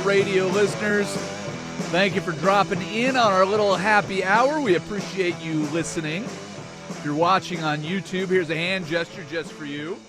Radio listeners. Thank you for dropping in on our little happy hour. We appreciate you listening. If you're watching on YouTube, here's a hand gesture just for you.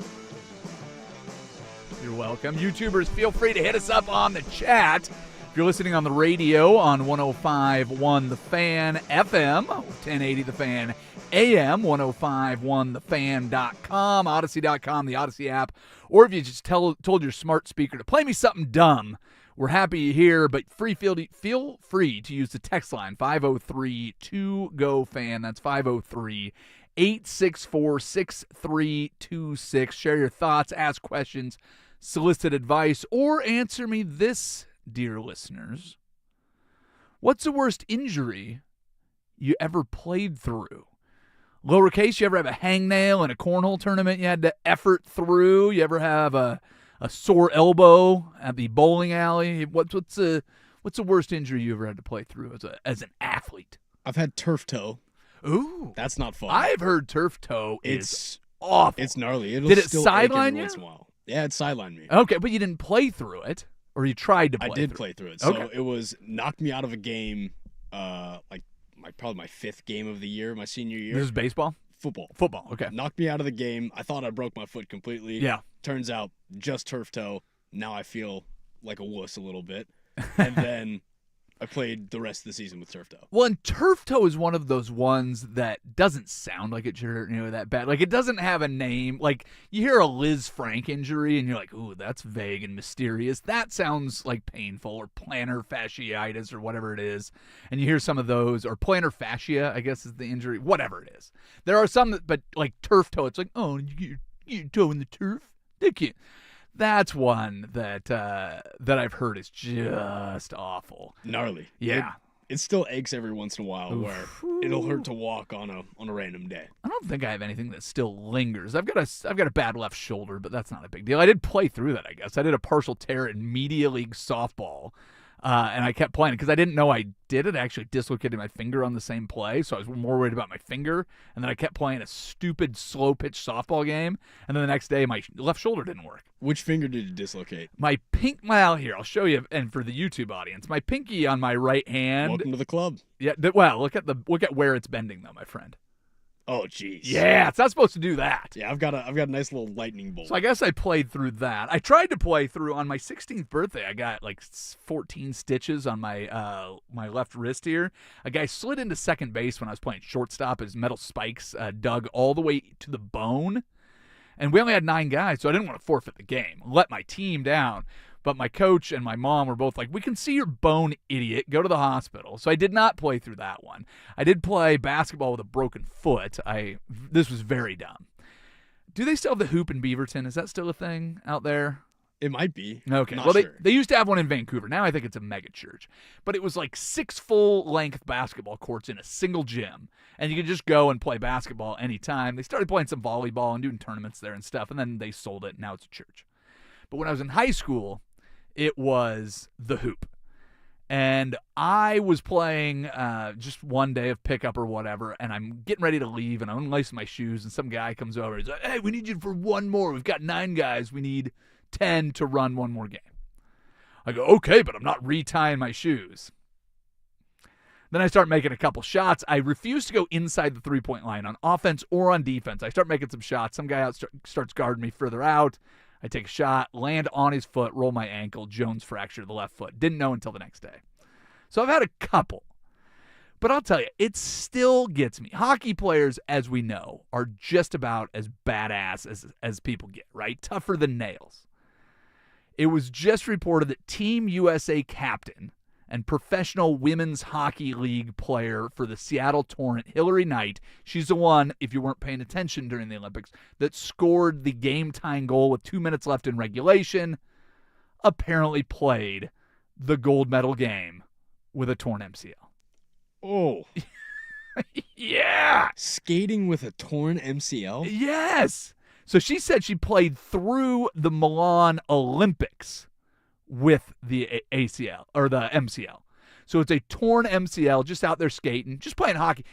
You're welcome. YouTubers, feel free to hit us up on the chat. If you're listening on the radio on 105.1 The Fan FM, 1080 The Fan AM, 105.1thefan.com, Odyssey.com, the Odyssey app, or if you just told your smart speaker to play me something dumb, we're happy you're here, but feel free to use the text line, 503-2GO-FAN. That's 503-864-6326. Share your thoughts, ask questions, solicit advice, or answer me this, dear listeners. What's the worst injury you ever played through? Lowercase, you ever have a hangnail in a cornhole tournament you had to effort through? You ever have a sore elbow at the bowling alley? What's the worst injury you ever had to play through as an athlete? I've had turf toe. Ooh. That's not fun. I've heard turf toe is awful. It's gnarly. Did it sideline you? Once in a while. Yeah, it sidelined me. Okay, but you didn't play through it, or you tried to play through it? I did play through it. So it was knocked me out of a game, probably my fifth game of the year, my senior year. This is baseball? Football, okay. Knocked me out of the game. I thought I broke my foot completely. Yeah. Turns out, just turf toe. Now I feel like a wuss a little bit. And then I played the rest of the season with turf toe. Well, and turf toe is one of those ones that doesn't sound like it should, that bad. Like, it doesn't have a name. Like, you hear a Liz Frank injury, and you're like, ooh, that's vague and mysterious. That sounds like painful, or plantar fasciitis, or whatever it is. And you hear some of those, or plantar fascia, I guess is the injury, whatever it is. There are some but like turf toe, it's like, oh, you get your toe in the turf? Dick you. That's one that I've heard is just awful. Gnarly. Yeah. It still aches every once in a while where it'll hurt to walk on a random day. I don't think I have anything that still lingers. I've got a bad left shoulder, but that's not a big deal. I did play through that, I guess. I did a partial tear in media league softball. And I kept playing because I didn't know I did it. I actually dislocated my finger on the same play, so I was more worried about my finger. And then I kept playing a stupid slow-pitch softball game, and then the next day my left shoulder didn't work. Which finger did you dislocate? Well, here, I'll show you, and for the YouTube audience, my pinky on my right hand. Welcome to the club. Yeah, well, look at where it's bending, though, my friend. Oh, jeez. Yeah, it's not supposed to do that. Yeah, I've got a nice little lightning bolt. So I guess I played through that. I tried to play through on my 16th birthday. I got like 14 stitches on my my left wrist here. A guy slid into second base when I was playing shortstop. His metal spikes dug all the way to the bone. And we only had 9 guys, so I didn't want to forfeit the game. Let my team down. But my coach and my mom were both like, we can see your bone, idiot. Go to the hospital. So I did not play through that one. I did play basketball with a broken foot. This was very dumb. Do they still have the hoop in Beaverton? Is that still a thing out there? It might be. Okay. Not Well, sure. they used to have one in Vancouver. Now I think it's a mega church. But it was like 6 full-length basketball courts in a single gym. And you could just go and play basketball anytime. They started playing some volleyball and doing tournaments there and stuff. And then they sold it. And now it's a church. But when I was in high school, it was the hoop. And I was playing just one day of pickup or whatever, and I'm getting ready to leave, and I'm unlacing my shoes, and some guy comes over. He's like, hey, we need you for one more. We've got 9 guys. We need 10 to run one more game. I go, okay, but I'm not retying my shoes. Then I start making a couple shots. I refuse to go inside the three-point line on offense or on defense. I start making some shots. Some guy out starts guarding me further out. I take a shot, land on his foot, roll my ankle, Jones fracture the left foot. Didn't know until the next day. So I've had a couple. But I'll tell you, it still gets me. Hockey players, as we know, are just about as badass as people get, right? Tougher than nails. It was just reported that Team USA captain and professional women's hockey league player for the Seattle Torrent, Hillary Knight, she's the one, if you weren't paying attention during the Olympics, that scored the game-tying goal with 2 minutes left in regulation, apparently played the gold medal game with a torn MCL. Oh. Yeah. Skating with a torn MCL? Yes. So she said she played through the Milan Olympics with the ACL or the MCL. So it's a torn MCL, just out there skating, just playing hockey.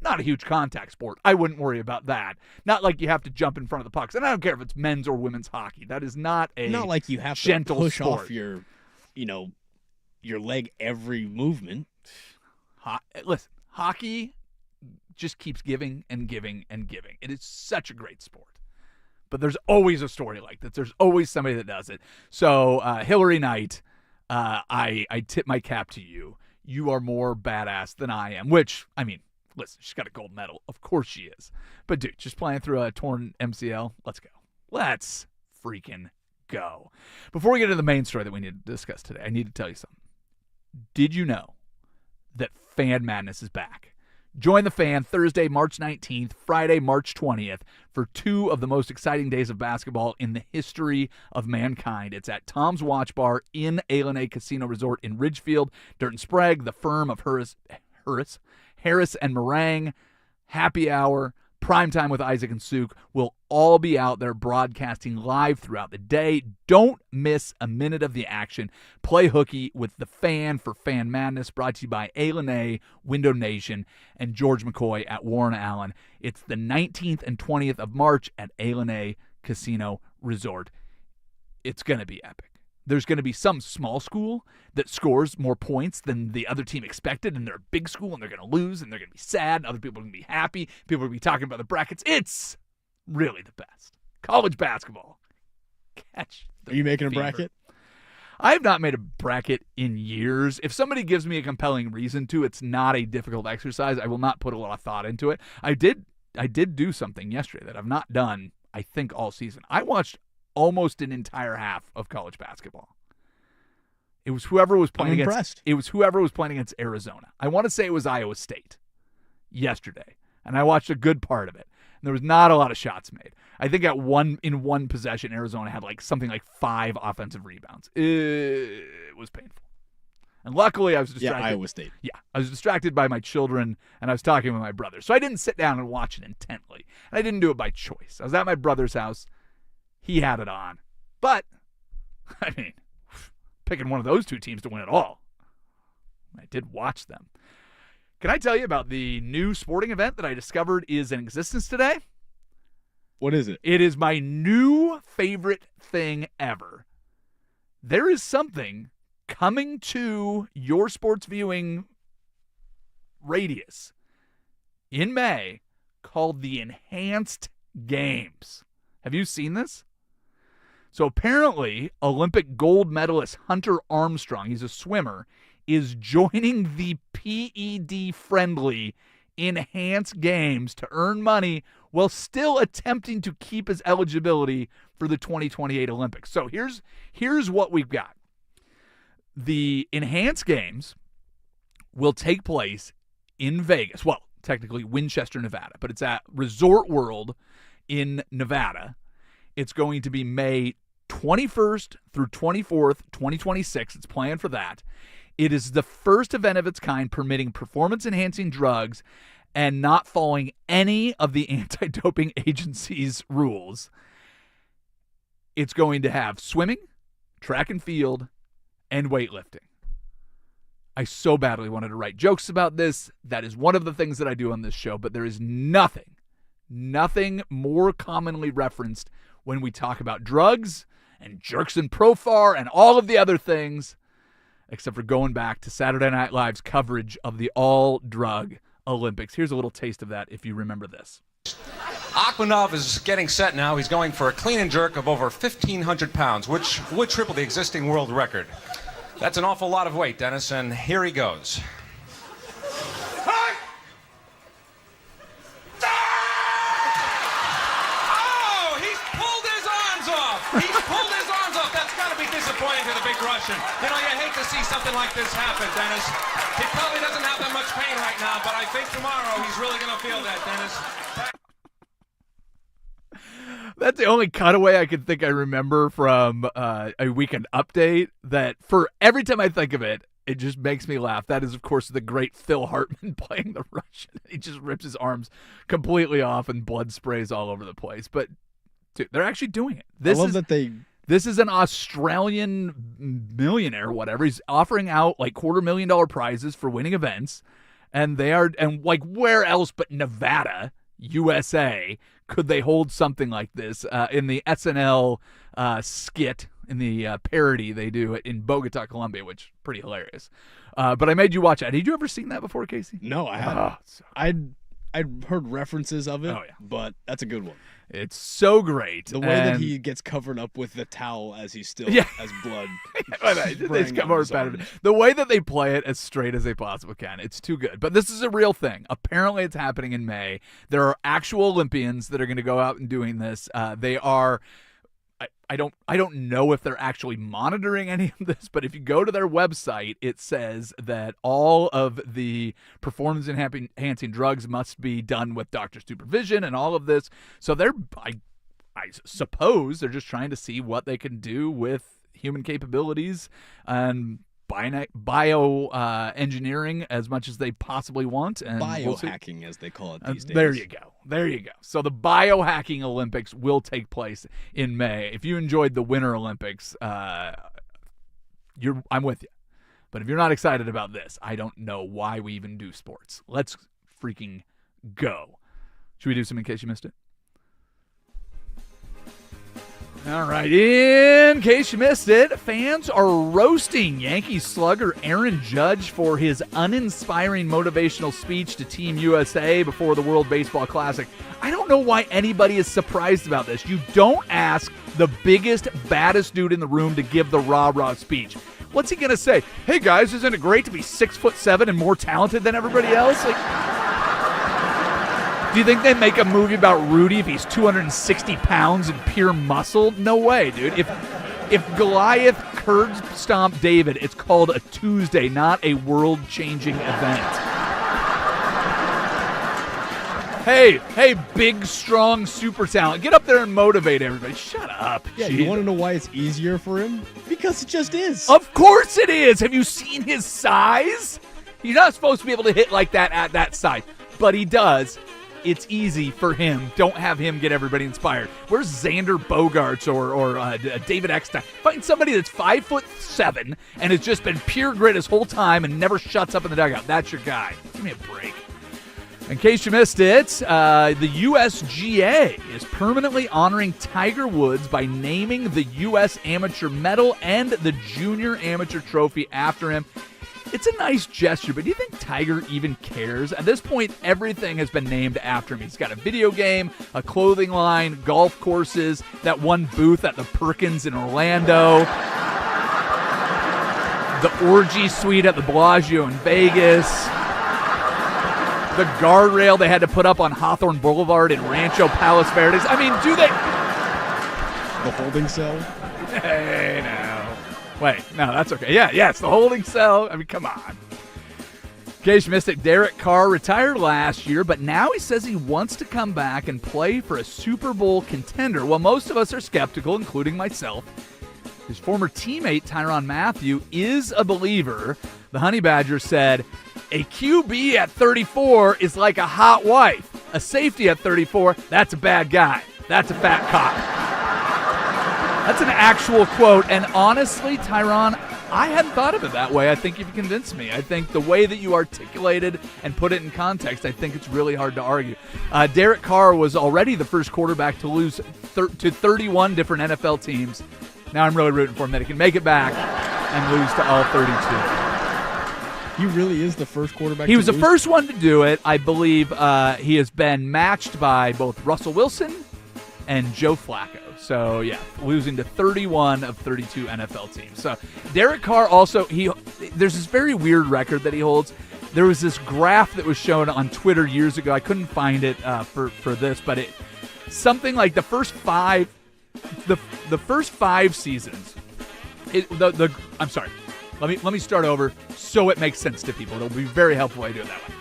Not a huge contact sport. I wouldn't worry about that. Not like you have to jump in front of the pucks. And I don't care if it's men's or women's hockey. That is not a Not like you have to gentle push sport. off your, your leg every movement. Listen, hockey just keeps giving and giving and giving. It is such a great sport. But there's always a story like this. There's always somebody that does it. So, Hillary Knight, I tip my cap to you. You are more badass than I am, which, I mean, listen, she's got a gold medal. Of course she is. But, dude, just playing through a torn MCL, let's go. Let's freaking go. Before we get into the main story that we need to discuss today, I need to tell you something. Did you know that Fan Madness is back? Join the Fan Thursday, March 19th, Friday, March 20th for two of the most exciting days of basketball in the history of mankind. It's at Tom's Watch Bar in A Casino Resort in Ridgefield. Dirt and Sprague, the firm of Harris and Meringue, happy hour, primetime with Isaac and Suk will all be out there broadcasting live throughout the day. Don't miss a minute of the action. Play hooky with the Fan for Fan Madness, brought to you by A, Window Nation, and George McCoy at Warren Allen. It's the 19th and 20th of March at A Casino Resort. It's going to be epic. There's going to be some small school that scores more points than the other team expected, and they're a big school, and they're going to lose, and they're going to be sad, and other people are going to be happy. People are going to be talking about the brackets. It's really the best. College basketball. Catch the Are you making a fever. bracket? I have not made a bracket in years. If somebody gives me a compelling reason to, it's not a difficult exercise. I will not put a lot of thought into it. I did do something yesterday that I've not done, I think, all season. I watched almost an entire half of college basketball. It was whoever was playing against. It was whoever was playing against Arizona. I want to say it was Iowa State yesterday, and I watched a good part of it. And there was not a lot of shots made. I think in one possession, Arizona had something like 5 offensive rebounds. It was painful. And luckily, I was distracted. Yeah, Iowa State. Yeah, I was distracted by my children, and I was talking with my brother. So I didn't sit down and watch it intently. And I didn't do it by choice. I was at my brother's house. He had it on. But, I mean, picking one of those two teams to win it all. I did watch them. Can I tell you about the new sporting event that I discovered is in existence today? What is it? It is my new favorite thing ever. There is something coming to your sports viewing radius in May called the Enhanced Games. Have you seen this? So apparently, Olympic gold medalist Hunter Armstrong, he's a swimmer, is joining the PED-friendly Enhanced Games to earn money while still attempting to keep his eligibility for the 2028 Olympics. So here's what we've got. The Enhanced Games will take place in Vegas. Well, technically Winchester, Nevada, but it's at Resort World in Nevada. It's going to be May 21st through 24th, 2026. It's planned for that. It is the first event of its kind permitting performance-enhancing drugs and not following any of the anti-doping agency's rules. It's going to have swimming, track and field, and weightlifting. I so badly wanted to write jokes about this. That is one of the things that I do on this show, but there is nothing more commonly referenced when we talk about drugs and Jerks and Profar and all of the other things, except for going back to Saturday Night Live's coverage of the all-drug Olympics. Here's a little taste of that if you remember this. Akhmanov is getting set now. He's going for a clean and jerk of over 1,500 pounds, which would triple the existing world record. That's an awful lot of weight, Dennis, and here he goes. He's pulled his arms off. That's got to be disappointing to the big Russian. You know, you hate to see something like this happen, Dennis. He probably doesn't have that much pain right now, but I think tomorrow he's really going to feel that, Dennis. That's the only cutaway I can think I remember from a Weekend Update that for every time I think of it, it just makes me laugh. That is, of course, the great Phil Hartman playing the Russian. He just rips his arms completely off and blood sprays all over the place. But dude, they're actually doing it. This is an Australian millionaire, whatever. He's offering out like $250,000 prizes for winning events, and where else but Nevada, USA, could they hold something like this? In the SNL skit parody they do in Bogota, Colombia, which is pretty hilarious. But I made you watch that. Had you ever seen that before, Casey? No, I hadn't. I'd heard references of it, but that's a good one. It's so great. The way that he gets covered up with the towel as he still has blood. The way that they play it as straight as they possibly can. It's too good. But this is a real thing. Apparently it's happening in May. There are actual Olympians that are going to go out and doing this. They are... I don't know if they're actually monitoring any of this, but if you go to their website, it says that all of the performance-enhancing drugs must be done with doctor supervision and all of this. So I suppose they're just trying to see what they can do with human capabilities and bioengineering as much as they possibly want. And biohacking, as they call it these days. There you go. So the biohacking Olympics will take place in May. If you enjoyed the Winter Olympics, I'm with you. But if you're not excited about this, I don't know why we even do sports. Let's freaking go. Should we do some In Case You Missed It? All right, in case you missed it, fans are roasting Yankees slugger Aaron Judge for his uninspiring motivational speech to Team USA before the World Baseball Classic. I don't know why anybody is surprised about this. You don't ask the biggest, baddest dude in the room to give the rah-rah speech. What's he going to say? Hey, guys, isn't it great to be 6'7" and more talented than everybody else? Do you think they make a movie about Rudy if he's 260 pounds and pure muscle? No way, dude. If Goliath curd stomp David, it's called a Tuesday, not a world-changing event. Hey, big, strong, super talent. Get up there and motivate everybody. Shut up. Yeah, you want to know why it's easier for him? Because it just is. Of course it is. Have you seen his size? He's not supposed to be able to hit like that at that size, but he does. It's easy for him. Don't have him get everybody inspired. Where's Xander Bogaerts or David Eckstein? Find somebody that's 5'7" and has just been pure grit his whole time and never shuts up in the dugout. That's your guy. Give me a break. In case you missed it, the USGA is permanently honoring Tiger Woods by naming the U.S. Amateur Medal and the Junior Amateur Trophy after him. It's a nice gesture, but do you think Tiger even cares? At this point, everything has been named after him. He's got a video game, a clothing line, golf courses, that one booth at the Perkins in Orlando, the orgy suite at the Bellagio in Vegas, the guardrail they had to put up on Hawthorne Boulevard in Rancho Palos Verdes. I mean, do they... The holding cell? Hey, now. Wait, no, that's okay. Yeah, it's the holding cell. I mean, come on. In case you missed it, Derek Carr retired last year, but now he says he wants to come back and play for a Super Bowl contender. Well, most of us are skeptical, including myself. His former teammate, Tyrann Mathieu, is a believer. The Honey Badger said, a QB at 34 is like a hot wife. A safety at 34, that's a bad guy. That's a fat cop. That's an actual quote, and honestly, Tyrann, I hadn't thought of it that way. I think you've convinced me. I think the way that you articulated and put it in context, I think it's really hard to argue. Derek Carr was already the first quarterback to lose to 31 different NFL teams. Now I'm really rooting for him that he can make it back and lose to all 32. He really is the first quarterback He was to the lose? first one to do it. I believe he has been matched by both Russell Wilson and Joe Flacco. So, yeah, losing to 31 of 32 NFL teams. So, Derek Carr also, there's this very weird record that he holds. There was this graph that was shown on Twitter years ago. I couldn't find it for this, but something like the first five seasons. I'm sorry. Let me start over so it makes sense to people. It'll be very helpful if I do it that way.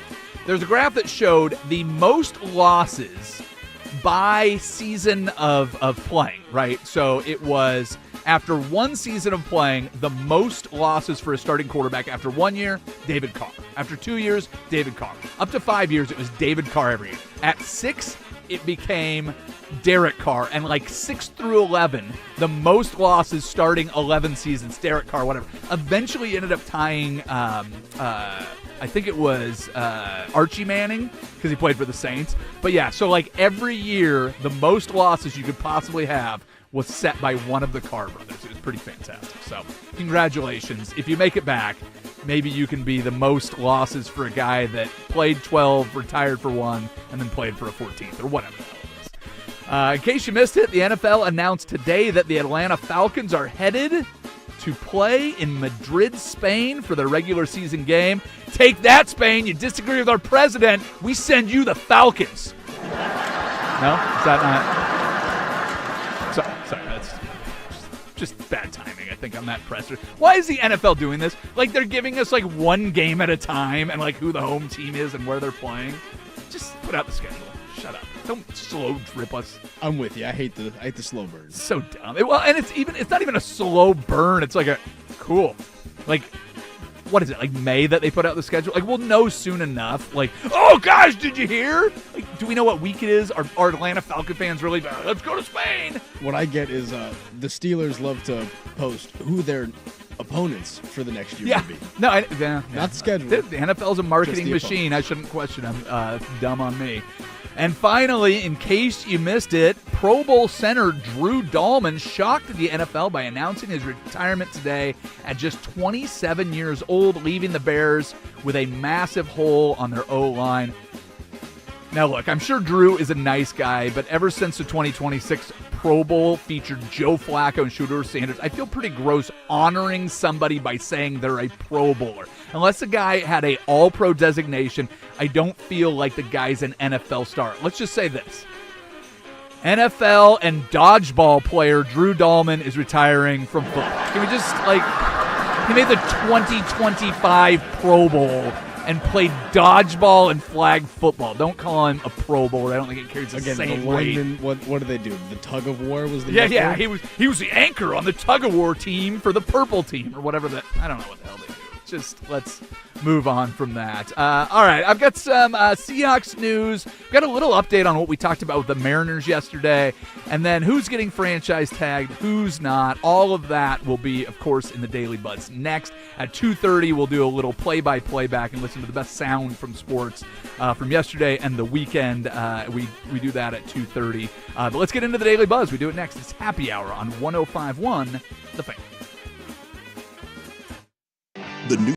There's a graph that showed the most losses by season of playing, right? So it was after one season of playing, the most losses for a starting quarterback. After 1 year, David Carr. After 2 years, David Carr. Up to 5 years, it was David Carr every year. At 6, it became Derek Carr. And like 6 through 11, the most losses starting 11 seasons, Derek Carr, whatever. Eventually ended up tying, I think it was Archie Manning, because he played for the Saints. But yeah, so like every year, the most losses you could possibly have was set by one of the Carr brothers. It was pretty fantastic. So congratulations. If you make it back, maybe you can be the most losses for a guy that played 12, retired for 1, and then played for a 14th or whatever the hell it is. In case you missed it, the NFL announced today that the Atlanta Falcons are headed to play in Madrid, Spain for their regular season game. Take that, Spain. You disagree with our president. We send you the Falcons. No? Is that not? Sorry, that's just bad timing, I think, on that presser. Why is the NFL doing this? Like, they're giving us, like, one game at a time and, like, who the home team is and where they're playing. Just put out the schedule. Shut up. Don't slow drip us. I'm with you. I hate the slow burn. So dumb. And it's not even a slow burn. It's like a cool. Like, what is it? Like May that they put out the schedule? Like, we'll know soon enough. Like, oh gosh, did you hear? Like, do we know what week it is? Are Atlanta Falcon fans really bad? Let's go to Spain. What I get is the Steelers love to post who their opponents for the next year would be. No, Not the schedule. The NFL's a marketing Just the machine. I shouldn't question them. Dumb on me. And finally, in case you missed it, Pro Bowl center Drew Dahlman shocked the NFL by announcing his retirement today at just 27 years old, leaving the Bears with a massive hole on their O-line. Now, look, I'm sure Drew is a nice guy, but ever since the 2026 Pro Bowl featured Joe Flacco and Shedeur Sanders, I feel pretty gross honoring somebody by saying they're a Pro Bowler. Unless the guy had a All-Pro designation, I don't feel like the guy's an NFL star. Let's just say this. NFL and dodgeball player Drew Dahlman is retiring from football. Can we just, he made the 2025 Pro Bowl and played dodgeball and flag football. Don't call him a Pro Bowler. I don't think it carries the same weight. What do they do? The tug of war was the Yeah. He was the anchor on the tug of war team for the purple team or whatever that. I don't know what the hell they do. Just let's move on from that. All right, I've got some Seahawks news. We've got a little update on what we talked about with the Mariners yesterday, and then who's getting franchise tagged, who's not. All of that will be, of course, in the Daily Buzz. Next, at 2:30, we'll do a little play-by-play back and listen to the best sound from sports from yesterday and the weekend. We do that at 2:30. But let's get into the Daily Buzz. We do it next. It's Happy Hour on 105.1 The Fan. The new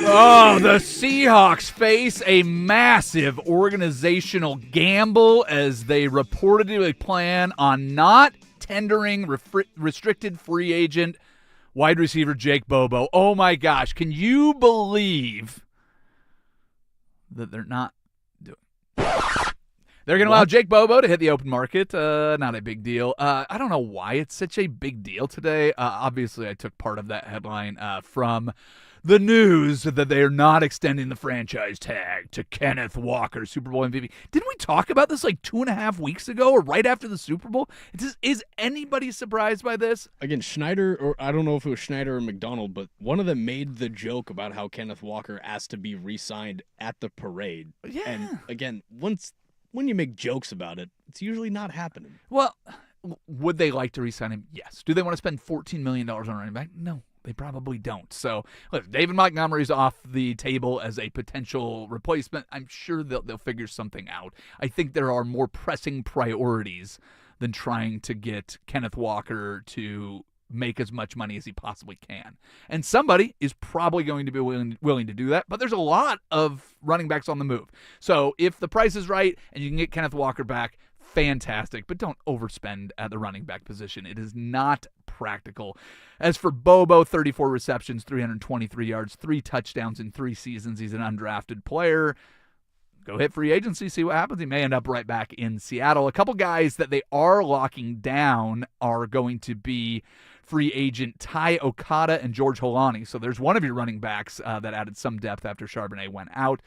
Oh, the Seahawks face a massive organizational gamble as they reportedly plan on not tendering restricted free agent wide receiver Jake Bobo. Oh my gosh, can you believe that they're not doing it? They're going to allow Jake Bobo to hit the open market. Not a big deal. I don't know why it's such a big deal today. Obviously, I took part of that headline from the news that they are not extending the franchise tag to Kenneth Walker, Super Bowl MVP. Didn't we talk about this like 2.5 weeks ago or right after the Super Bowl? Is anybody surprised by this? Again, Schneider, or I don't know if it was Schneider or McDonald, but one of them made the joke about how Kenneth Walker asked to be re-signed at the parade. Yeah. And again, when you make jokes about it, it's usually not happening. Well, would they like to re-sign him? Yes. Do they want to spend $14 million on a running back? No. They probably don't. So, look, David Montgomery's off the table as a potential replacement. I'm sure they'll figure something out. I think there are more pressing priorities than trying to get Kenneth Walker to make as much money as he possibly can. And somebody is probably going to be willing to do that, but there's a lot of running backs on the move. So if the price is right and you can get Kenneth Walker back, fantastic, but don't overspend at the running back position. It is not practical. As for Bobo, 34 receptions, 323 yards, 3 touchdowns in 3 seasons. He's an undrafted player. Go hit free agency, see what happens. He may end up right back in Seattle. A couple guys that they are locking down are going to be free agent Ty Okada and George Holani. So there's one of your running backs that added some depth after Charbonnet went out.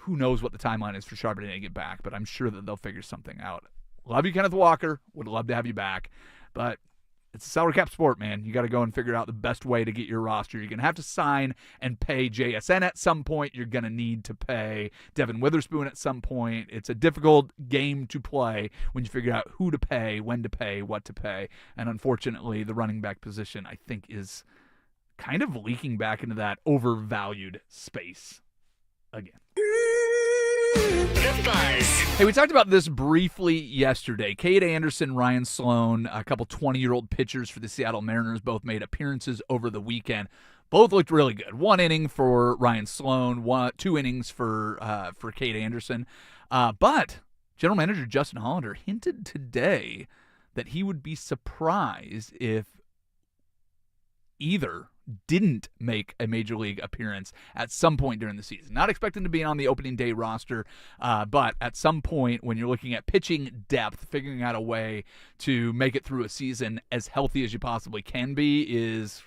Who knows what the timeline is for Charbonnet to get back, but I'm sure that they'll figure something out. Love you, Kenneth Walker. Would love to have you back, but it's a salary cap sport, man. You got to go and figure out the best way to get your roster. You're going to have to sign and pay JSN at some point. You're going to need to pay Devin Witherspoon at some point. It's a difficult game to play when you figure out who to pay, when to pay, what to pay. And unfortunately, the running back position, I think, is kind of leaking back into that overvalued space again. The Buzz. Hey, we talked about this briefly yesterday. Cade Anderson, Ryan Sloan, a couple 20-year-old pitchers for the Seattle Mariners, both made appearances over the weekend. Both looked really good. 1 inning for Ryan Sloan, 2 innings for Cade Anderson. But general manager Justin Hollander hinted today that he would be surprised if either didn't make a major league appearance at some point during the season. Not expecting to be on the opening day roster, but at some point when you're looking at pitching depth, figuring out a way to make it through a season as healthy as you possibly can be is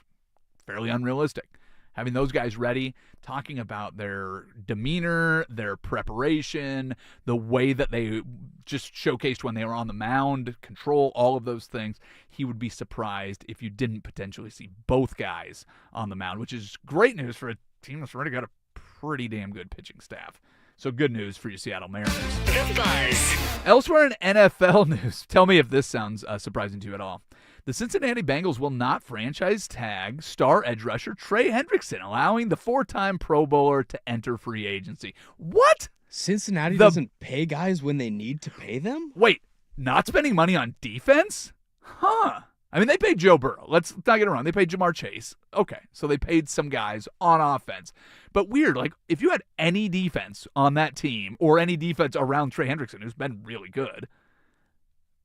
fairly unrealistic. Having those guys ready, talking about their demeanor, their preparation, the way that they just showcased when they were on the mound, control, all of those things, he would be surprised if you didn't potentially see both guys on the mound, which is great news for a team that's already got a pretty damn good pitching staff. So good news for you Seattle Mariners. The Buzz. Elsewhere in NFL news, tell me if this sounds surprising to you at all. The Cincinnati Bengals will not franchise tag star edge rusher Trey Hendrickson, allowing the 4-time Pro Bowler to enter free agency. What? Cincinnati doesn't pay guys when they need to pay them? Wait, not spending money on defense? Huh. I mean, they paid Joe Burrow. Let's not get it wrong. They paid Jamar Chase. Okay, so they paid some guys on offense. But weird, like, if you had any defense on that team or any defense around Trey Hendrickson, who's been really good,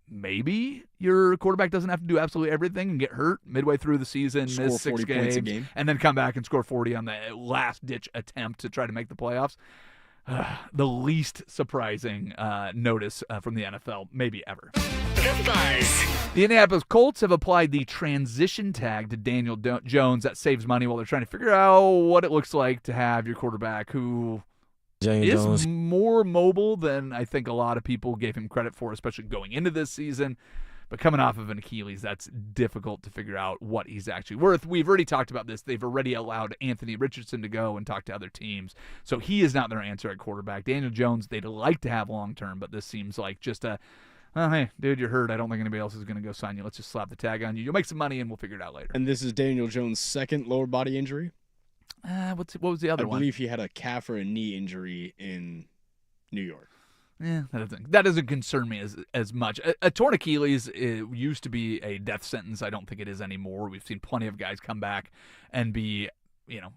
maybe your quarterback doesn't have to do absolutely everything and get hurt midway through the season, Score miss 6 40 points a games, game. and then come back and score 40 on the last-ditch attempt to try to make the playoffs. The least surprising notice from the NFL maybe ever. The Buzz. The Indianapolis Colts have applied the transition tag to Daniel Jones. That saves money while they're trying to figure out what it looks like to have your quarterback who is more mobile than I think a lot of people gave him credit for, especially going into this season. But coming off of an Achilles, that's difficult to figure out what he's actually worth. We've already talked about this. They've already allowed Anthony Richardson to go and talk to other teams. So he is not their answer at quarterback. Daniel Jones, they'd like to have long-term, but this seems like just a, oh, hey, dude, you're hurt. I don't think anybody else is going to go sign you. Let's just slap the tag on you. You'll make some money, and we'll figure it out later. And this is Daniel Jones' second lower body injury? What was the other one? I believe he had a calf or a knee injury in New York. Yeah, that doesn't concern me as much. A torn Achilles used to be a death sentence. I don't think it is anymore. We've seen plenty of guys come back and be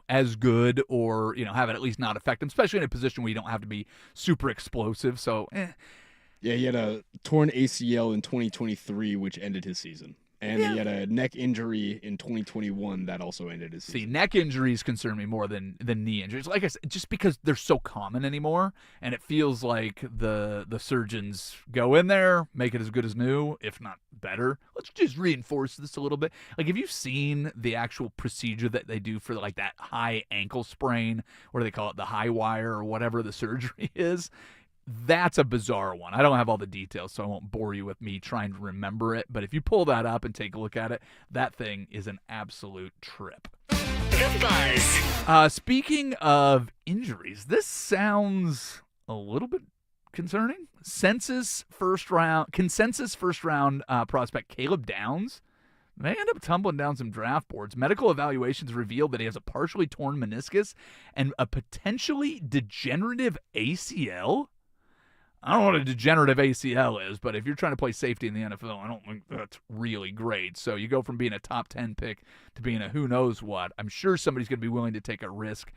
as good or, have it at least not affect him, especially in a position where you don't have to be super explosive. So, Yeah, he had a torn ACL in 2023, which ended his season. And he had a neck injury in 2021 that also ended his season. See, neck injuries concern me more than knee injuries. Like I said, just because they're so common anymore, and it feels like the surgeons go in there, make it as good as new, if not better. Let's just reinforce this a little bit. Like, have you seen the actual procedure that they do for like that high ankle sprain, or they call it the high wire or whatever the surgery is? That's a bizarre one. I don't have all the details, so I won't bore you with me trying to remember it. But if you pull that up and take a look at it, that thing is an absolute trip. The Buzz. Speaking of injuries, this sounds a little bit concerning. Consensus first round prospect Caleb Downs may end up tumbling down some draft boards. Medical evaluations revealed that he has a partially torn meniscus and a potentially degenerative ACL. I don't know what a degenerative ACL is, but if you're trying to play safety in the NFL, I don't think that's really great. So you go from being a top 10 pick to being a who knows what. I'm sure somebody's going to be willing to take a risk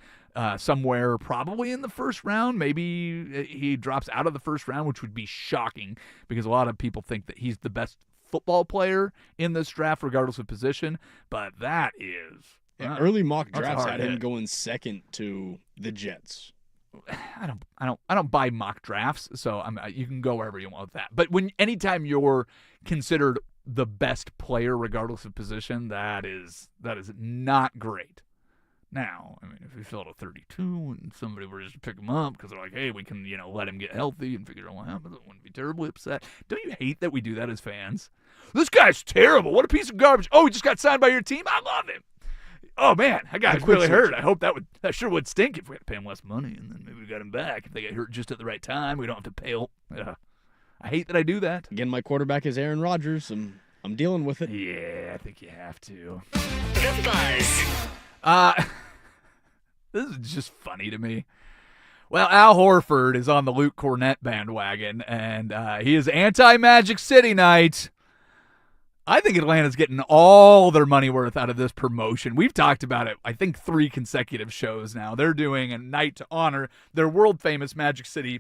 somewhere, probably in the first round. Maybe he drops out of the first round, which would be shocking because a lot of people think that he's the best football player in this draft, regardless of position. But that is Early mock that's a drafts hard had him hit. going second to the Jets. I don't buy mock drafts, so you can go wherever you want with that. But anytime you're considered the best player, regardless of position, that is not great. Now, I mean, if he fell to 32 and somebody were just to pick him up because they're like, hey, we can let him get healthy and figure out what happens, I wouldn't be terribly upset. Don't you hate that we do that as fans? This guy's terrible. What a piece of garbage. Oh, he just got signed by your team. I love him. Oh man, that guy's really hurt. I hope that sure would stink if we had to pay him less money, and then maybe we got him back. If they get hurt just at the right time, we don't have to pay. I hate that I do that. Again, my quarterback is Aaron Rodgers. I'm dealing with it. Yeah, I think you have to. The Buzz. This is just funny to me. Well, Al Horford is on the Luke Cornett bandwagon, and he is anti-Magic City night. I think Atlanta's getting all their money worth out of this promotion. We've talked about it, I think, 3 consecutive shows now. They're doing a night to honor their world-famous Magic City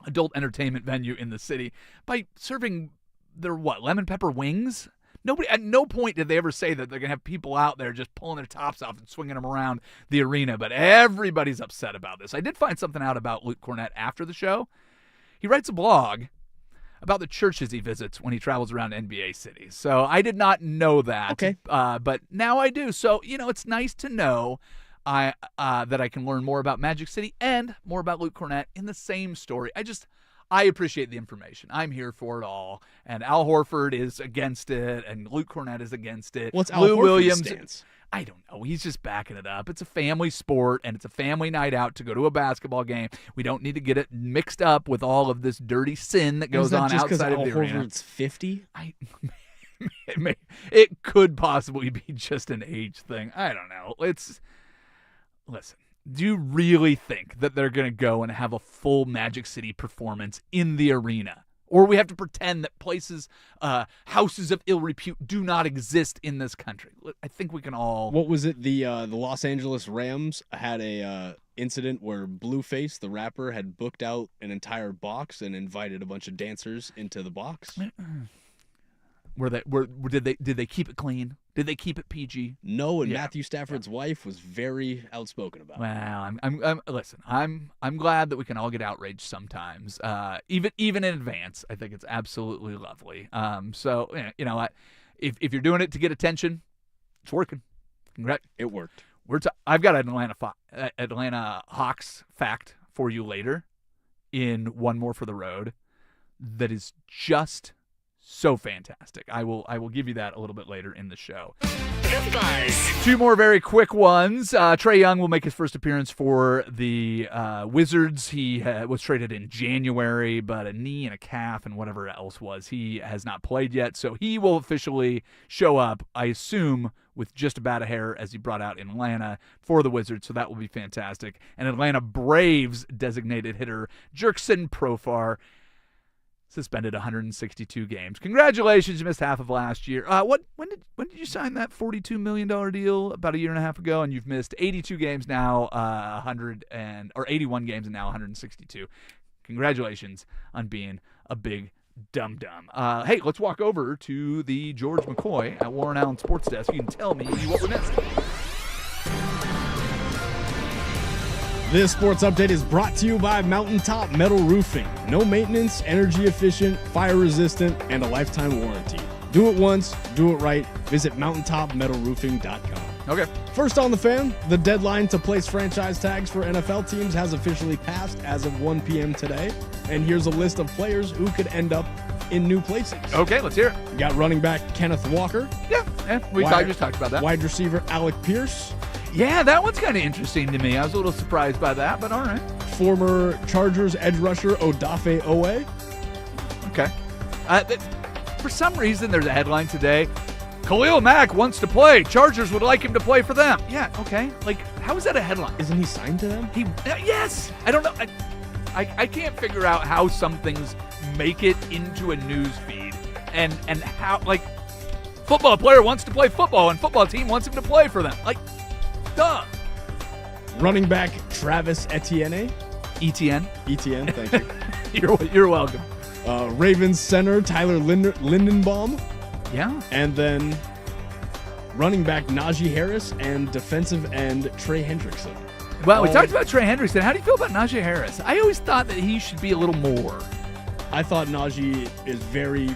adult entertainment venue in the city by serving their, lemon pepper wings? At no point did they ever say that they're going to have people out there just pulling their tops off and swinging them around the arena, but everybody's upset about this. I did find something out about Luke Cornett after the show. He writes a blog about the churches he visits when he travels around NBA cities. So I did not know that. Okay. But now I do. So, it's nice to know that I can learn more about Magic City and more about Luke Cornett in the same story. I appreciate the information. I'm here for it all. And Al Horford is against it, and Luke Cornett is against it. What's Al Lou Horford's Williams stance? I don't know. He's just backing it up. It's a family sport, and it's a family night out to go to a basketball game. We don't need to get it mixed up with all of this dirty sin that goes on just outside of Al the arena. Horford's 50? It could possibly be just an age thing. I don't know. Listen. Do you really think that they're going to go and have a full Magic City performance in the arena? Or we have to pretend that places, houses of ill repute do not exist in this country? I think we can all... What was it? The Los Angeles Rams had a incident where Blueface, the rapper, had booked out an entire box and invited a bunch of dancers into the box. Did they keep it clean? Did they keep it PG? No, and Yeah. Matthew Stafford's wife was very outspoken about it. Well, listen. I'm glad that we can all get outraged sometimes, even in advance. I think it's absolutely lovely. So if you're doing it to get attention, it's working. Congrats. It worked. I've got an Atlanta Hawks fact for you later in One More for the Road that is just so fantastic. I will give you that a little bit later in the show. The Buzz. 2 more very quick ones. Trae Young will make his first appearance for the Wizards. He was traded in January, but a knee and a calf and whatever else he has not played yet. So he will officially show up, I assume, with just about a hair as he brought out in Atlanta for the Wizards. So that will be fantastic. And Atlanta Braves designated hitter Jerkson Profar suspended 162 games. Congratulations, you missed half of last year. When did you sign that $42 million deal? About a year and a half ago, and you've missed 82 games now, 81 games and now 162. Congratulations on being a big dum-dum. Hey, let's walk over to the George McCoy at Warren Allen Sports Desk. You can tell me what we missed. This sports update is brought to you by Mountaintop Metal Roofing. No maintenance, energy efficient, fire resistant, and a lifetime warranty. Do it once, do it right. Visit mountaintopmetalroofing.com. Okay. First on the fan, the deadline to place franchise tags for NFL teams has officially passed as of 1 p.m. today. And here's a list of players who could end up in new places. Okay, let's hear it. You got running back Kenneth Walker. Yeah, we just talked about that. Wide receiver Alec Pierce. Yeah, that one's kind of interesting to me. I was a little surprised by that, but all right. Former Chargers edge rusher Odafe Owe. Okay. For some reason, there's a headline today. Khalil Mack wants to play. Chargers would like him to play for them. Yeah, okay. Like, how is that a headline? Isn't he signed to them? Yes. I don't know. I can't figure out how some things make it into a news feed and how, like, football player wants to play football and football team wants him to play for them. Like, duh. Running back Travis Etienne. ETN. Etienne, thank you. You're welcome. Ravens center Tyler Lindenbaum. Yeah. And then running back Najee Harris and defensive end Trey Hendrickson. Well, we talked about Trey Hendrickson. How do you feel about Najee Harris? I always thought that he should be a little more. I thought Najee is very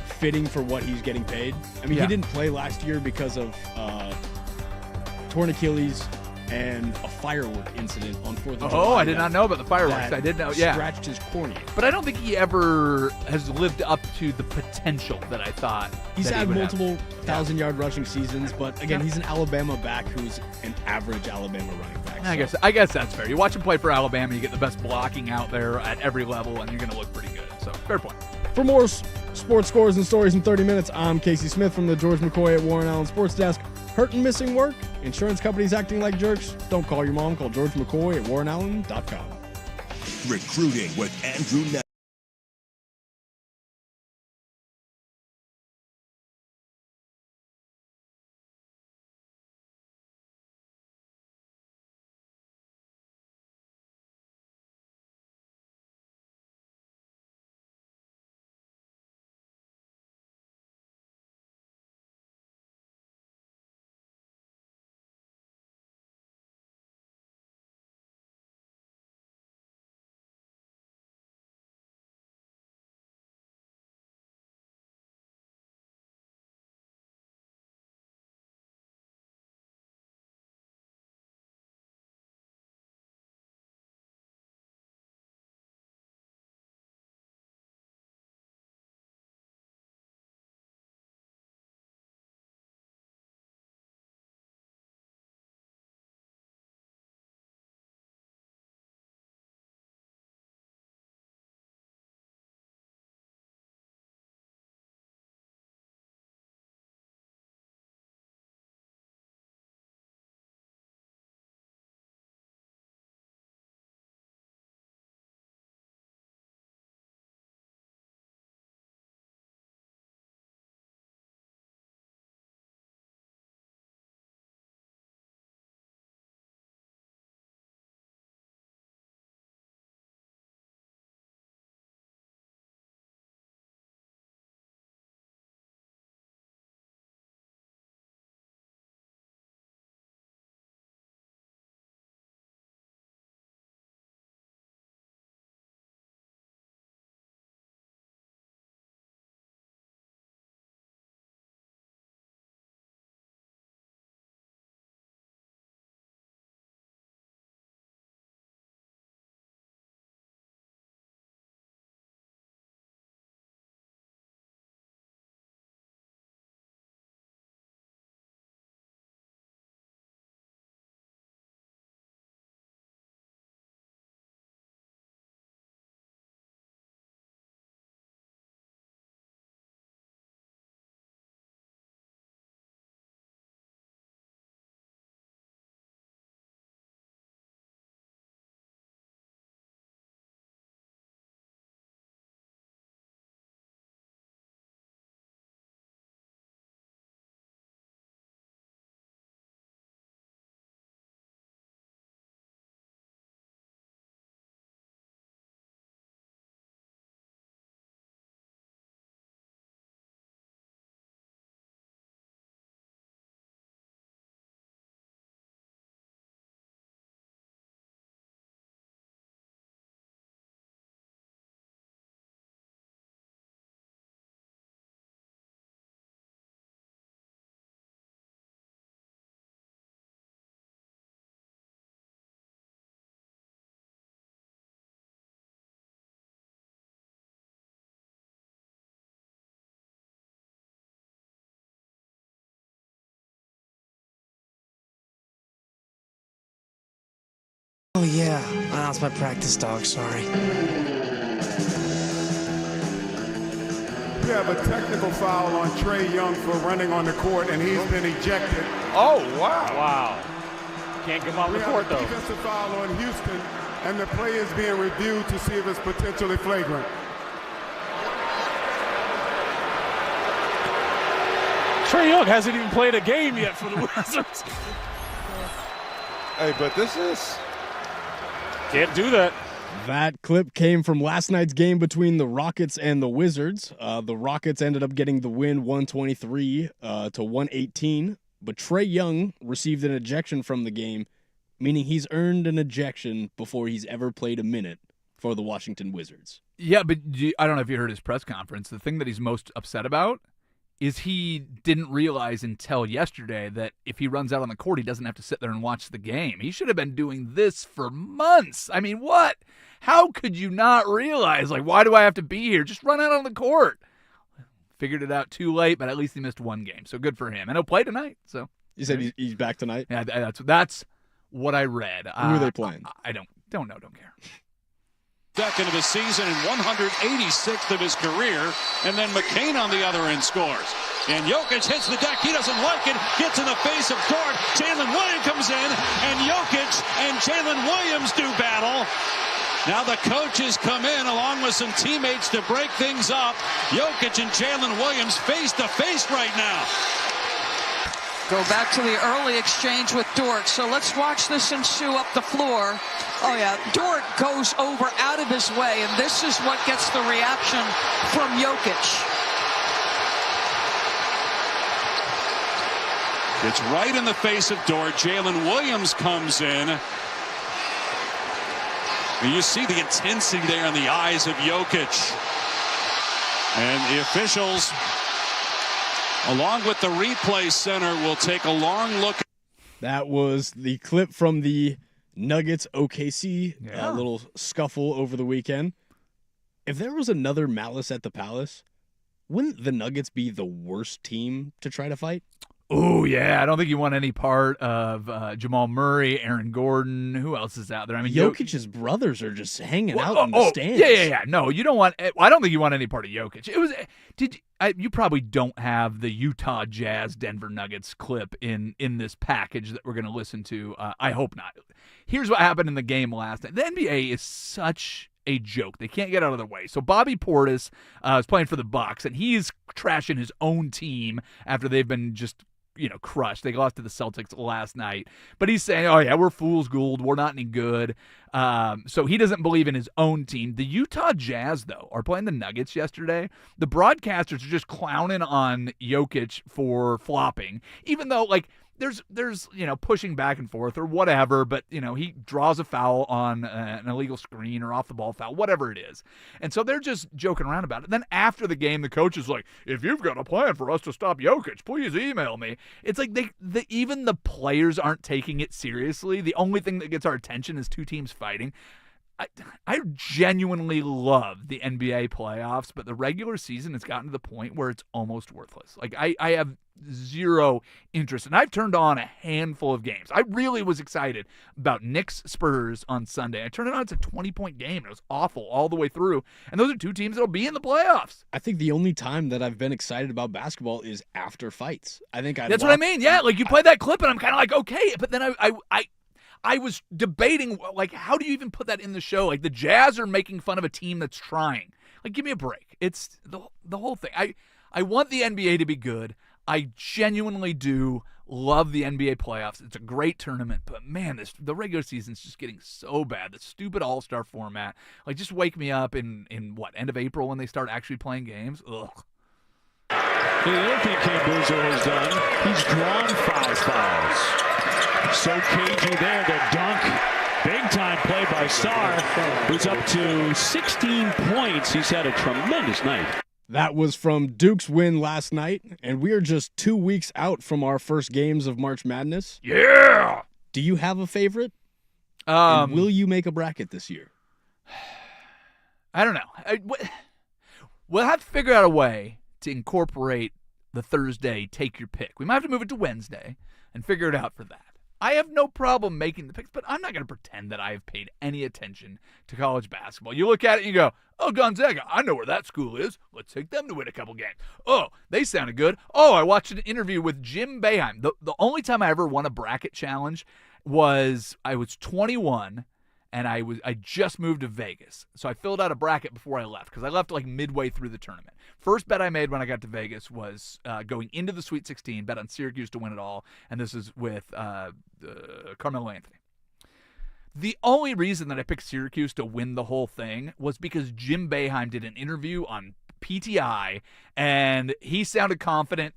fitting for what he's getting paid. I mean, he didn't play last year because of torn Achilles and a firework incident on 4th of July. Oh, I did not know about the fireworks. I did know, scratched his cornea. But I don't think he ever has lived up to the potential that I thought. He's that had he would multiple have. 1,000-yard rushing seasons, but again, he's an Alabama back who's an average Alabama running back. I guess that's fair. You watch him play for Alabama, you get the best blocking out there at every level, and you're going to look pretty good. So, fair point. For more sports scores and stories in 30 minutes, I'm Casey Smith from the George McCoy at Warren Allen Sports Desk. Hurt and missing work? Insurance companies acting like jerks? Don't call your mom. Call George McCoy at warrenallen.com. Recruiting with Andrew Oh, yeah. Oh, it's my practice dog. Sorry. We have a technical foul on Trae Young for running on the court, and he's been ejected. Oh, wow. Wow. Can't come on the court, though. We have a defensive foul on Houston, and the play is being reviewed to see if it's potentially flagrant. Trae Young hasn't even played a game yet for the Wizards. Hey, but this is... Can't do that. That clip came from last night's game between the Rockets and the Wizards. The Rockets ended up getting the win 123 to 118, but Trae Young received an ejection from the game, meaning he's earned an ejection before he's ever played a minute for the Washington Wizards. Yeah, but I don't know if you heard his press conference. The thing that he's most upset about is he didn't realize until yesterday that if he runs out on the court, he doesn't have to sit there and watch the game. He should have been doing this for months. I mean, what? How could you not realize, like, why do I have to be here? Just run out on the court. Figured it out too late, but at least he missed one game, so good for him. And he'll play tonight. So You said he's back tonight? Yeah, that's what I read. Who are they playing? I don't know, don't care. Second of the season and 186th of his career, and then McCain on the other end scores. And Jokic hits the deck. He doesn't like it. Gets in the face of Dort. Jalen Williams comes in, and Jokic and Jalen Williams do battle. Now the coaches come in along with some teammates to break things up. Jokic and Jalen Williams face to face right now. Go back to the early exchange with Dort. So let's watch this ensue up the floor. Oh, yeah. Dort goes over out of his way, and this is what gets the reaction from Jokic. It's right in the face of Dort. Jalen Williams comes in. And you see the intensity there in the eyes of Jokic. And the officials, along with the replay center, will take a long look. That was the clip from the Nuggets OKC little scuffle over the weekend. If there was another Malice at the Palace, wouldn't the Nuggets be the worst team to try to fight? Oh, yeah. I don't think you want any part of Jamal Murray, Aaron Gordon. Who else is out there? I mean, Jokic's brothers are just hanging out in the stands. Yeah. No, you don't want. I don't think you want any part of Jokic. It was. You probably don't have the Utah Jazz Denver Nuggets clip in this package that we're going to listen to. I hope not. Here's what happened in the game last night. The NBA is such a joke. They can't get out of their way. So Bobby Portis is playing for the Bucks, and he's trashing his own team after they've been just crushed. They lost to the Celtics last night. But he's saying, oh, yeah, we're fool's gold. We're not any good. So he doesn't believe in his own team. The Utah Jazz, though, are playing the Nuggets yesterday. The broadcasters are just clowning on Jokic for flopping, even though, there's pushing back and forth or whatever, but he draws a foul on an illegal screen or off the ball foul, whatever it is. And so they're just joking around about it. Then after the game, the coach is like, if you've got a plan for us to stop Jokic, please email me. It's like even the players aren't taking it seriously. The only thing that gets our attention is two teams fighting. I genuinely love the NBA playoffs, but the regular season has gotten to the point where it's almost worthless. I have zero interest, and I've turned on a handful of games. I really was excited about Knicks Spurs on Sunday. I turned it on. It's a 20-point game, and it was awful all the way through. And those are two teams that'll be in the playoffs. I think the only time that I've been excited about basketball is after fights. That's what I mean. Yeah, you play that clip, and I'm kind of like, okay, but then I was debating, how do you even put that in the show? The Jazz are making fun of a team that's trying. Give me a break. It's the whole thing. I want the NBA to be good. I genuinely do love the NBA playoffs. It's a great tournament, but man, the regular season's just getting so bad. The stupid all-star format. Just wake me up in end of April when they start actually playing games? Ugh. The other thing Cambuzo has done, he's drawn 5 fouls. So cagey there, the dunk. Big time play by Sarr, who's up to 16 points. He's had a tremendous night. That was from Duke's win last night, and we are just 2 weeks out from our first games of March Madness. Yeah! Do you have a favorite? And will you make a bracket this year? I don't know. We'll have to figure out a way to incorporate the Thursday take your pick. We might have to move it to Wednesday and figure it out for that. I have no problem making the picks, but I'm not going to pretend that I have paid any attention to college basketball. You look at it and you go, oh, Gonzaga, I know where that school is. Let's take them to win a couple games. Oh, they sounded good. Oh, I watched an interview with Jim Boeheim. The only time I ever won a bracket challenge was I was 21, and I just moved to Vegas. So I filled out a bracket before I left, because I left like midway through the tournament. First bet I made when I got to Vegas was going into the Sweet 16, bet on Syracuse to win it all, and this is with Carmelo Anthony. The only reason that I picked Syracuse to win the whole thing was because Jim Boeheim did an interview on PTI, and he sounded confident.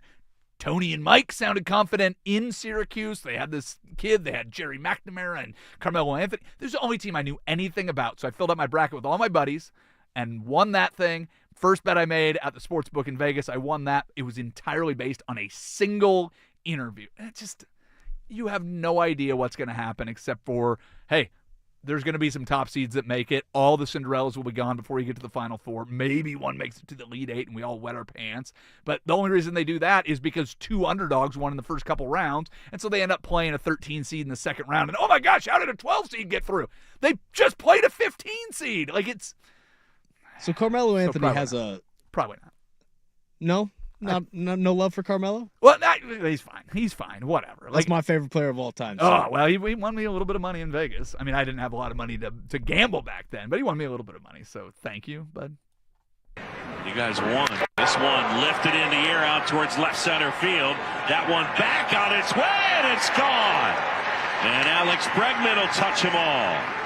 Tony and Mike sounded confident in Syracuse. They had this kid. They had Jerry McNamara and Carmelo Anthony. This is the only team I knew anything about. So I filled out my bracket with all my buddies and won that thing. First bet I made at the sports book in Vegas, I won that. It was entirely based on a single interview. And it's just, you have no idea what's going to happen except for, hey, there's going to be some top seeds that make it. All the Cinderellas will be gone before you get to the Final Four. Maybe one makes it to the Elite Eight and we all wet our pants. But the only reason they do that is because two underdogs won in the first couple rounds, and so they end up playing a 13 seed in the second round. And, oh, my gosh, how did a 12 seed get through? They just played a 15 seed. Like, it's... So Carmelo Anthony has a... Probably not. No? No love for Carmelo? Well, he's fine. He's fine. Whatever. That's my favorite player of all time. So. Oh, well, he won me a little bit of money in Vegas. I mean, I didn't have a lot of money to gamble back then, but he won me a little bit of money. So thank you, bud. You guys won. This one lifted in the air out towards left center field. That one back on its way, and it's gone. And Alex Bregman will touch them all.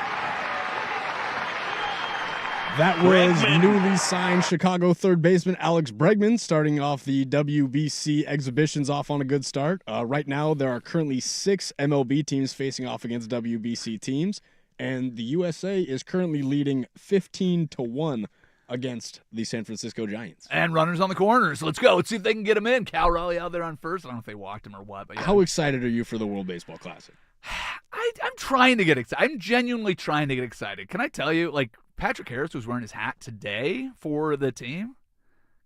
That was newly signed Chicago third baseman Alex Bregman, starting off the WBC exhibitions off on a good start. Right now, there are currently 6 MLB teams facing off against WBC teams, and the USA is currently leading 15-1 against the San Francisco Giants. And runners on the corners. Let's go. Let's see if they can get him in. Cal Raleigh out there on first. I don't know if they walked him or what. But yeah. How excited are you for the World Baseball Classic? I'm trying to get excited. I'm genuinely trying to get excited. Can I tell you, like, Patrick Harris was wearing his hat today for the team.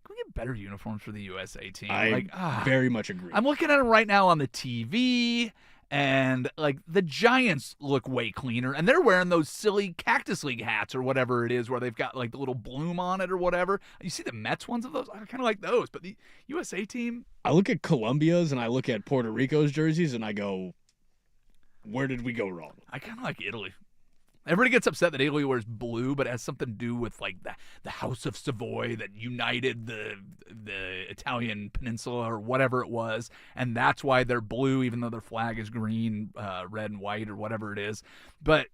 Can we get better uniforms for the USA team? I very much agree. I'm looking at him right now on the TV, and like the Giants look way cleaner, and they're wearing those silly Cactus League hats or whatever it is, where they've got like the little bloom on it or whatever. You see the Mets ones of those? I kind of like those, but the USA team. I look at Colombia's and I look at Puerto Rico's jerseys, and I go, where did we go wrong? I kind of like Italy. Everybody gets upset that Italy wears blue, but it has something to do with like the House of Savoy that united the Italian peninsula or whatever it was, and that's why they're blue, even though their flag is green, red, and white or whatever it is. But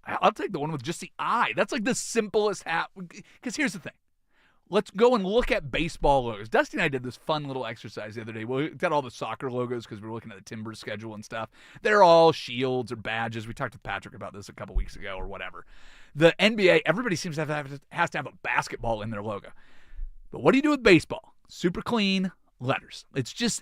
I'll take the one with just the eye. That's like the simplest hat. Because here's the thing. Let's go and look at baseball logos. Dusty and I did this fun little exercise the other day. We got all the soccer logos because we were looking at the Timbers schedule and stuff. They're all shields or badges. We talked to Patrick about this a couple weeks ago or whatever. The NBA, everybody seems to has to have a basketball in their logo. But what do you do with baseball? Super clean letters. It's just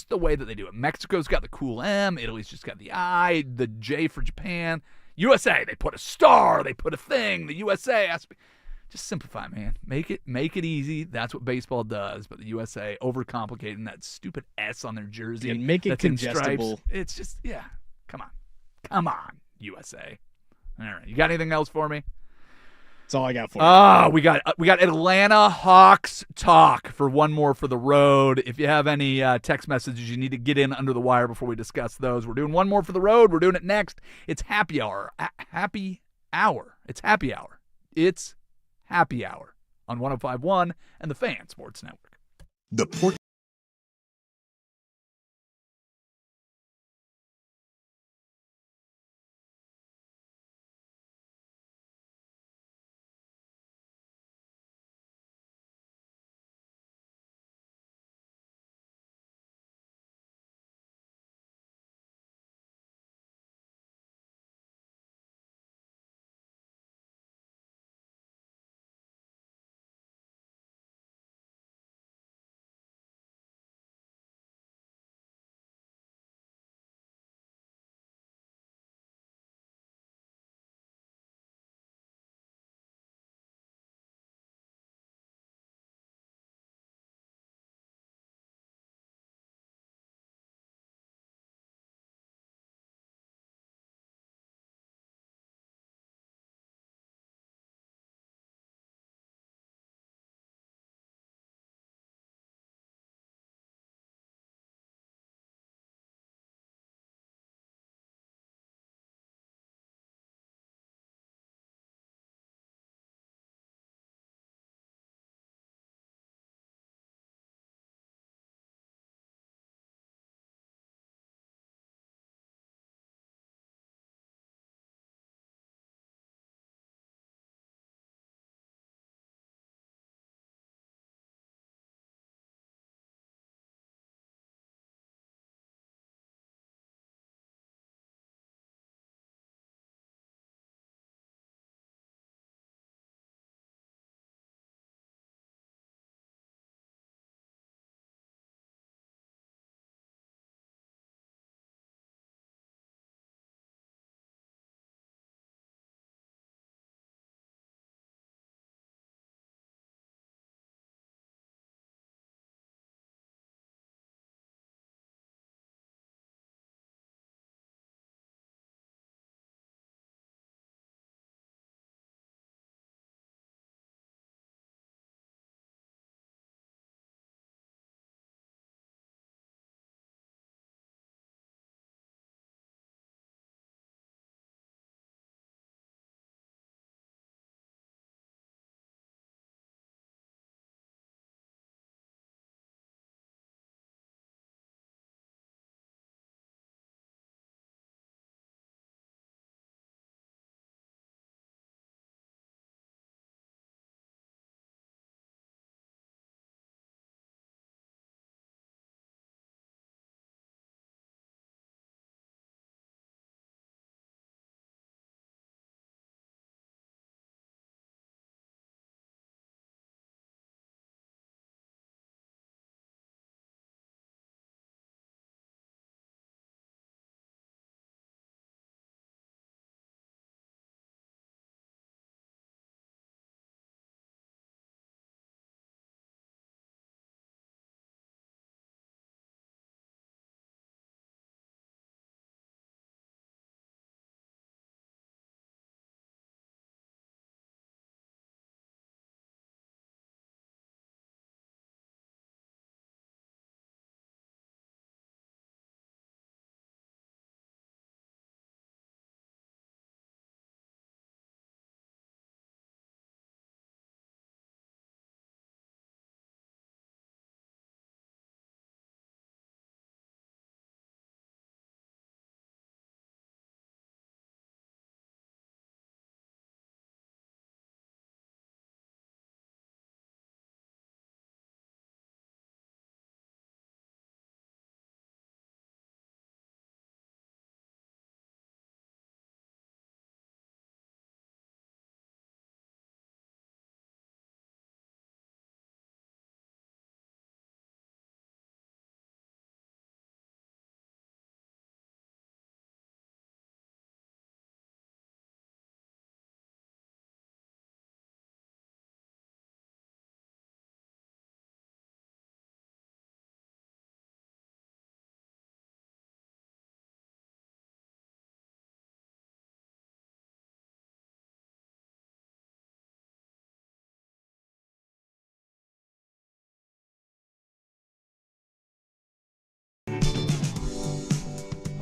the way that they do it. Mexico's got the cool M. Italy's just got the I, the J for Japan. USA, they put a star. They put a thing. The USA has to be... Just simplify, man. Make it easy. That's what baseball does. But the USA overcomplicating that stupid S on their jersey. And make it congestible. It's just, yeah. Come on, USA. All right. You got anything else for me? That's all I got for you. We got Atlanta Hawks talk for one more for the road. If you have any text messages you need to get in under the wire before we discuss those, we're doing one more for the road. We're doing it next. It's happy hour. Happy hour. It's happy hour. It's Happy Hour on 105.1 and the Fan Sports Network. The Port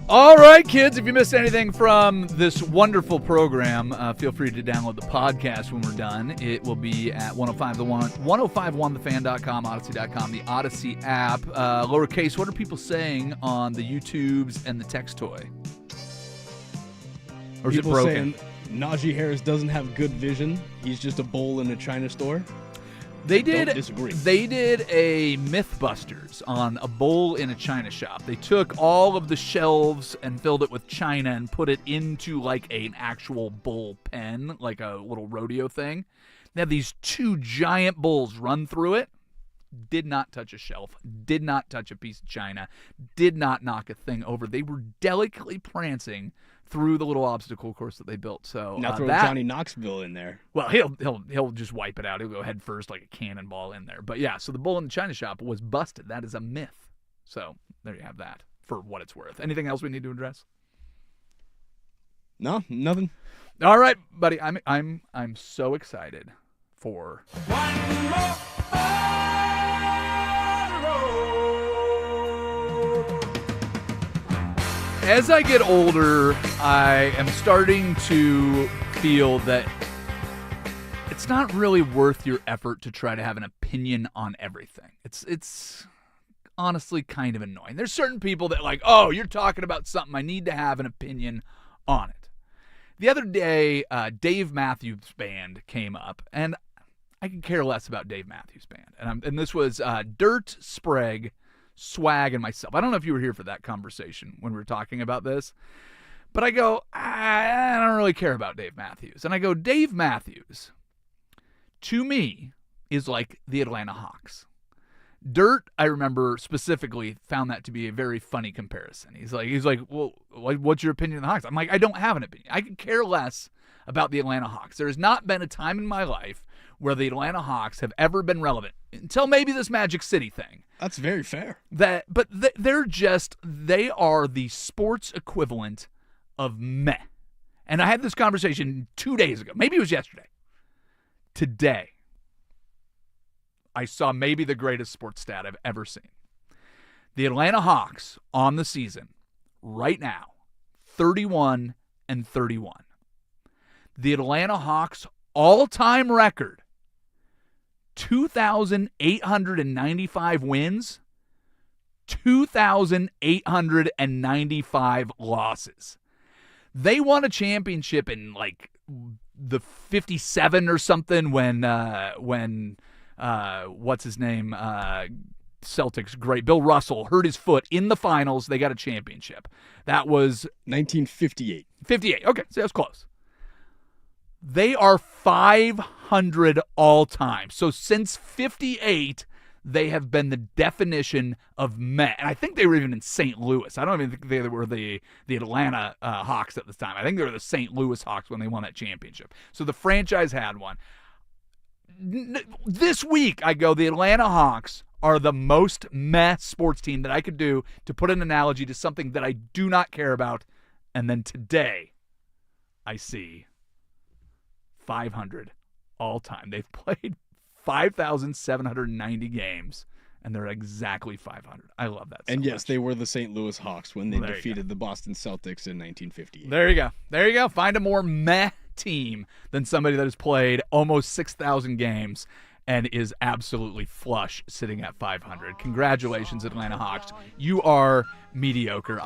All right, kids, if you missed anything from this wonderful program, feel free to download the podcast when we're done. It will be at 1051thefan.com, Odyssey.com, the Odyssey app. Lowercase, what are people saying on the YouTubes and the text toy? Or is People it broken? saying Najee Harris doesn't have good vision. He's just a bull in a China store. They Don't disagree. did a Mythbusters on a bull in a china shop. They took all of the shelves and filled it with china and put it into like an actual bull pen, like a little rodeo thing. They have these two giant bulls run through it. Did not touch a shelf. Did not touch a piece of china. Did not knock a thing over. They were delicately prancing through the little obstacle course that they built. So now throw Johnny Knoxville in there. Well, he'll just wipe it out. He'll go head first like a cannonball in there. But yeah, so the bull in the china shop was busted. That is a myth. So there you have that for what it's worth. Anything else we need to address? No, nothing. All right, buddy. I'm so excited for One more as I get older, I am starting to feel that it's not really worth your effort to try to have an opinion on everything. It's honestly kind of annoying. There's certain people that like, oh, you're talking about something, I need to have an opinion on it. The other day, Dave Matthews Band came up, and I could care less about Dave Matthews Band. And this was Dirt, Sprague, Swag, and myself. I don't know if you were here for that conversation when we were talking about this, but I go, I don't really care about Dave Matthews. And I go, Dave Matthews, to me, is like the Atlanta Hawks. Dirt, I remember specifically, found that to be a very funny comparison. He's like, well, what's your opinion of the Hawks? I'm like, I don't have an opinion. I could care less about the Atlanta Hawks. There has not been a time in my life where the Atlanta Hawks have ever been relevant until maybe this Magic City thing. That's very fair. They are the sports equivalent of meh. And I had this conversation 2 days ago. Maybe it was yesterday. Today, I saw maybe the greatest sports stat I've ever seen. The Atlanta Hawks on the season, right now, 31-31. The Atlanta Hawks all-time record, 2,895 wins, 2,895 losses. They won a championship in like the 57 or something when what's his name? Celtics, great. Bill Russell hurt his foot in the finals. They got a championship. That was 1958. 58. Okay, so that's close. They are 500 all time. So since 58, they have been the definition of meh. And I think they were even in St. Louis. I don't even think they were the Atlanta Hawks at the time. I think they were the St. Louis Hawks when they won that championship. So the franchise had one. This week, I go, the Atlanta Hawks are the most meh sports team that I could do to put an analogy to something that I do not care about. And then today, I see 500 all time. They've played 5,790 games, and they're exactly 500. I love that so And yes, much. They were the St. Louis Hawks when they defeated the Boston Celtics in 1958. There you go. There you go. Find a more meh team than somebody that has played almost 6,000 games and is absolutely flush sitting at 500. Congratulations, Atlanta Hawks. You are mediocre.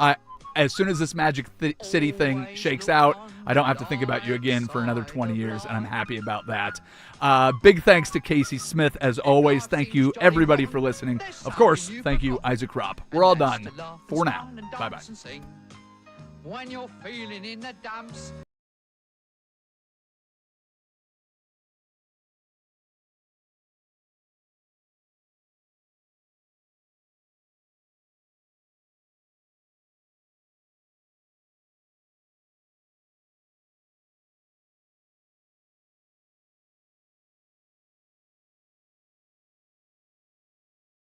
As soon as this Magic City thing shakes out, I don't have to think about you again for another 20 years, and I'm happy about that. Big thanks to Casey Smith, as always. Thank you, everybody, for listening. Of course, thank you, Isaac Rupp. We're all done for now. Bye-bye. When you're feeling in the dumps.